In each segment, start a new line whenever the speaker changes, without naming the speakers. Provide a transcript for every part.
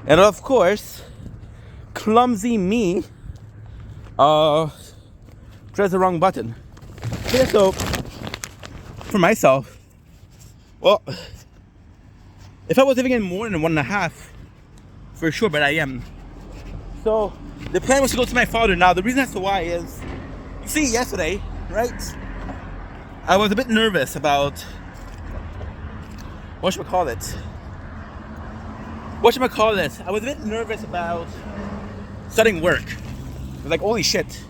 And of course, clumsy me pressed the wrong button. Yeah, so for myself, well, if I was living in more than 1.5, for sure, but I am. So the plan was to go to my father. Now the reason as to why is, you see, yesterday, right? I was a bit nervous about whatchamacallit. I was a bit nervous about starting work. I was like, holy shit.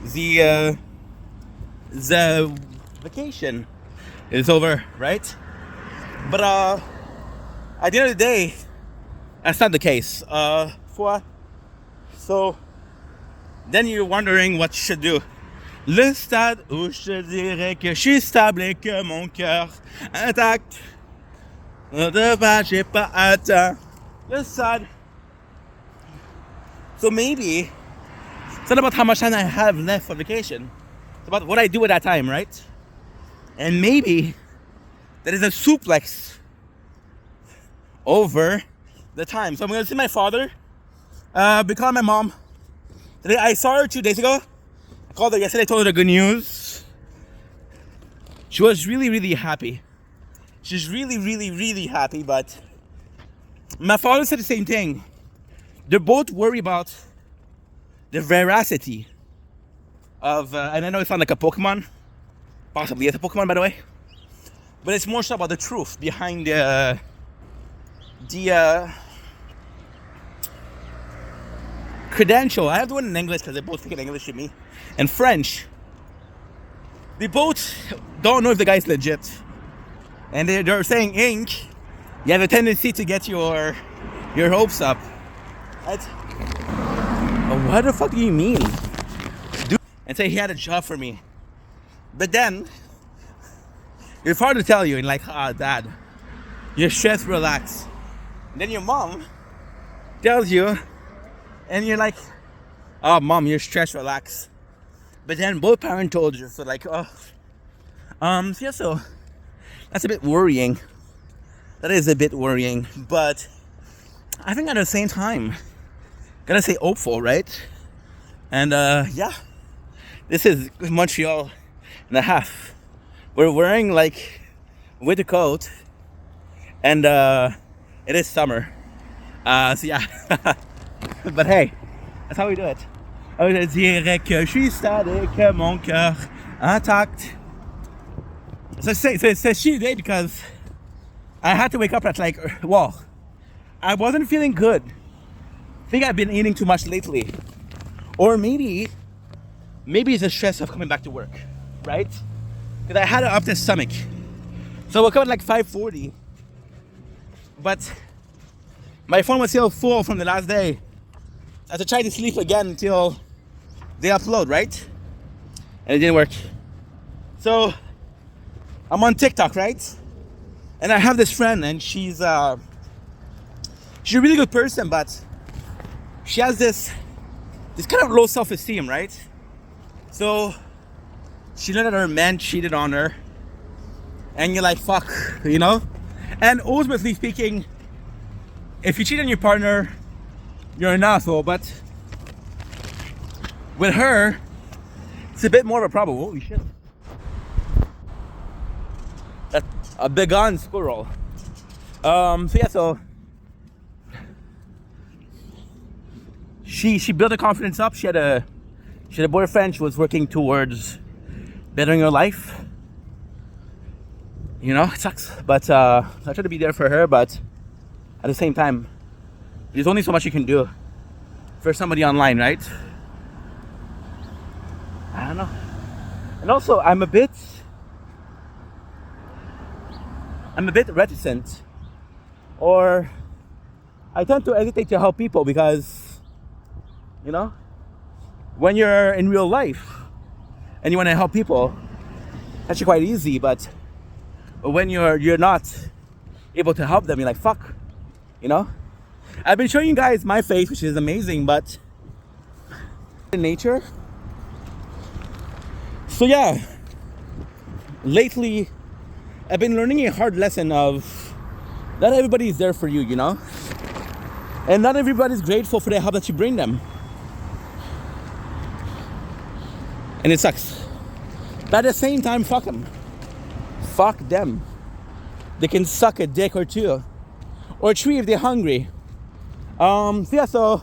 The vacation is over, right? But at the end of the day, that's not the case. So then you're wondering what you should do. Le stade où je dirais que je suis stable et que mon cœur intact. Devant, j'ai pas atteint le stade. So maybe it's not about how much time I have left for vacation. It's about what I do at that time, right? And maybe there is a suplex over the time. So I'm going to see my father. Be calling my mom. Today, I saw her 2 days ago. I called her yesterday, told her the good news. She was really, really happy. She's really, really, really happy. But my father said the same thing. They're both worried about the veracity of, and I know it sounds like a Pokemon. Possibly it's a Pokemon, by the way. But it's more so about the truth behind the credential. I have to do it in English because they both speak in English to me. And French. They both don't know if the guy's legit. And they're saying ink. You have a tendency to get your hopes up. What the fuck do you mean? Dude, and say he had a job for me. But then, your father tell you, and like, dad, you're stressed, relax. And then your mom tells you, and you're like, oh, mom, you're stressed, relax. But then both parents told you, so like, so yeah, so that's a bit worrying. That is a bit worrying, but I think at the same time, gotta say hopeful, right? And yeah, this is Montreal and a half. We're wearing like winter coat, and it is summer. So yeah, but hey, that's how we do it. Je dirais que je suis stade et que mon cœur intact. So it's a shitty day because I had to wake up at like, well, I wasn't feeling good. I think I've been eating too much lately. Or maybe it's the stress of coming back to work, right? Because I had an upset stomach. So I woke up at like 5:40. But my phone was still full from the last day. I had to try to sleep again until they upload, right? And it didn't work. So I'm on TikTok, right? And I have this friend, and she's a really good person, but she has this kind of low self-esteem, right? So she learned that her man cheated on her, and you're like, fuck, you know? And ultimately speaking, if you cheat on your partner, you're an asshole. But with her, it's a bit more of a problem. Holy shit. That's a begone squirrel. So yeah, so she built her confidence up. She had a boyfriend. She was working towards bettering her life. You know, it sucks. But I try to be there for her, but at the same time, there's only so much you can do for somebody online, right? I don't know. And also, I'm a bit reticent, or I tend to hesitate to help people because, you know, when you're in real life and you want to help people, it's actually quite easy. But when you're not able to help them, you're like, fuck, you know. I've been showing you guys my face, which is amazing, but in nature. So yeah, lately I've been learning a hard lesson of not everybody is there for you, you know. And not everybody's grateful for the help that you bring them. And it sucks. But at the same time, fuck them. Fuck them. They can suck a dick or two. Or three if they're hungry. So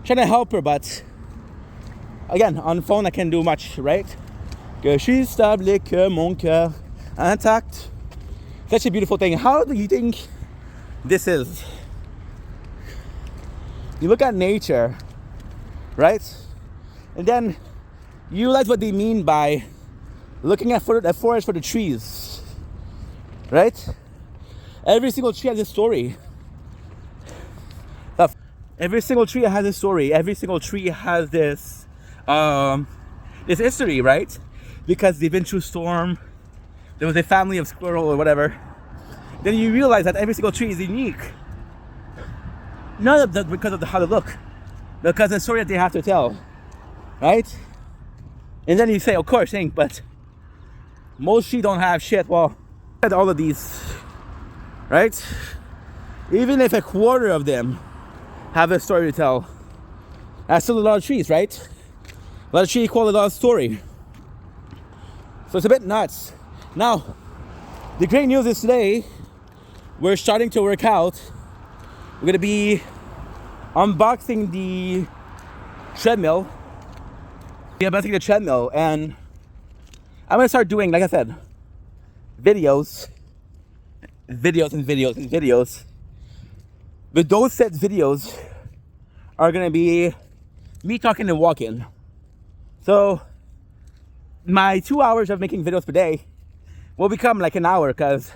trying to help her, but again, on the phone I can't do much, right? Que je suis stable et que mon cœur intact. Such a beautiful thing. How do you think this is? You look at nature, right? And then you realize what they mean by looking at the forest for the trees, right? Every single tree has a story. Every single tree has a story. Every single tree has this history, right? Because they've been through storm. There was a family of squirrel or whatever. Then you realize that every single tree is unique. Not because of how they look, because of the story that they have to tell, right? And then you say, of course, but most trees don't have shit. Well, all of these, right? Even if a quarter of them have a story to tell, that's still a lot of trees, right? A lot of trees equal a lot of story. So it's a bit nuts. Now, the great news is today, we're starting to work out. We're gonna be unboxing the treadmill. Yeah, unboxing the treadmill, and I'm gonna start doing, like I said, videos. But those set videos are gonna be me talking and walking. So my 2 hours of making videos per day will become like an hour because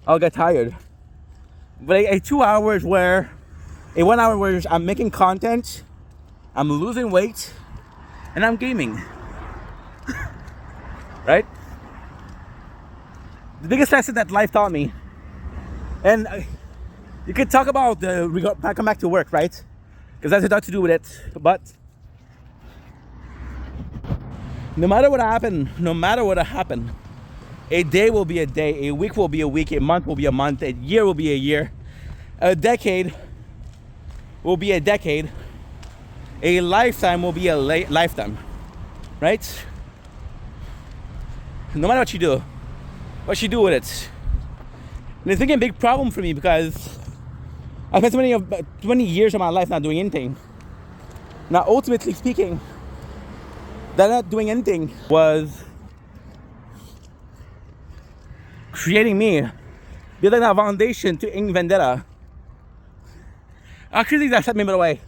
I'll get tired. But a 2 hours where, a 1 hour where I'm making content, I'm losing weight, and I'm gaming. Right? The biggest lesson that life taught me, and you could talk about I come back to work, right? Because that's a lot to do with it. But no matter what happened, a day will be a day, a week will be a week, a month will be a month, a year will be a year, a decade will be a decade, a lifetime will be a lifetime, right? No matter what you do with it. And it's a big problem for me because I spent so many 20 years of my life not doing anything. Now, ultimately speaking, that not doing anything was creating me, building a foundation to Ing Vendetta. Actually, that set me away.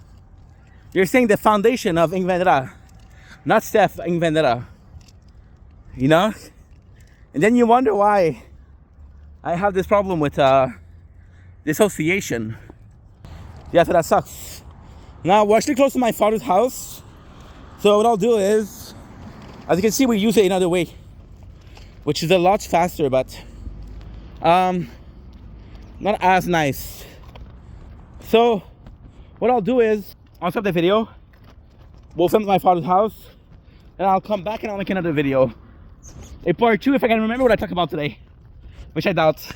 You're saying the foundation of Ing Vendetta, not Steph Ing Vendetta. You know? And then you wonder why I have this problem with dissociation. Yeah, so that sucks. Now, we're actually close to my father's house. So what I'll do is, as you can see, we use it another way, which is a lot faster, but not as nice. So what I'll do is, I'll stop the video, we'll film at my father's house, and I'll come back and I'll make another video. A part 2 if I can remember what I talked about today, which I doubt.